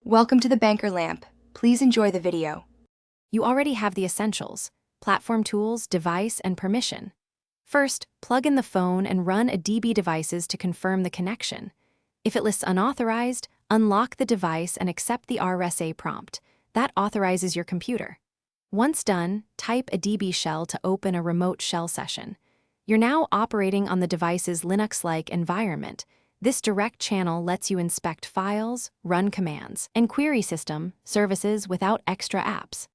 Welcome to the Banker Lamp. Please enjoy the video. You already have the essentials: platform tools, device, and permission. First, plug in the phone and run Adb devices to confirm the connection. If it lists unauthorized, unlock the device and accept the RSA prompt. That authorizes your computer. Once done, type Adb Shell to open a remote shell session. You're now operating on the device's Linux-like environment. This direct channel lets you inspect files, run commands, and query system services without extra apps.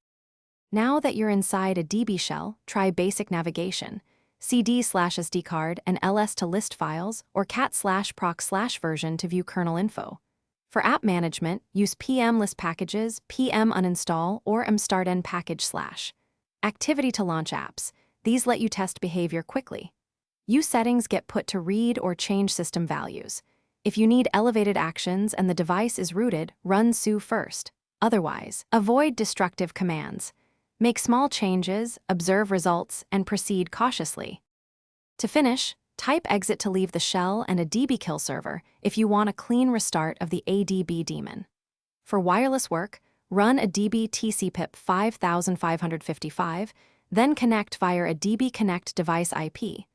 Now that you're inside Adb Shell, try basic navigation. CD/SD card and ls to list files, or cat/proc/version to view kernel info. For app management, use pm list packages, pm uninstall, or mstart package/. Activity to launch apps. These let you test behavior quickly. Use settings get put to read or change system values. If you need elevated actions and the device is rooted, run su first. Otherwise, avoid destructive commands. Make small changes, observe results, and proceed cautiously. To finish, type exit to leave the shell and Adb kill server if you want a clean restart of the Adb daemon. For wireless work, run Adb tcpip 5555, then connect via Adb connect device IP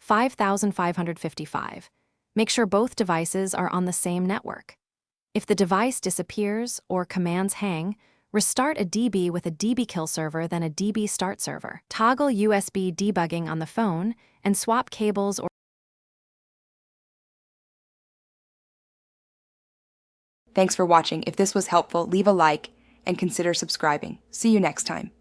5555. Make sure both devices are on the same network. If the device disappears or commands hang, restart Adb with a Adb kill server, then a Adb start server. Toggle USB debugging on the phone and swap cables or. Thanks for watching. If this was helpful, leave a like and consider subscribing. See you next time.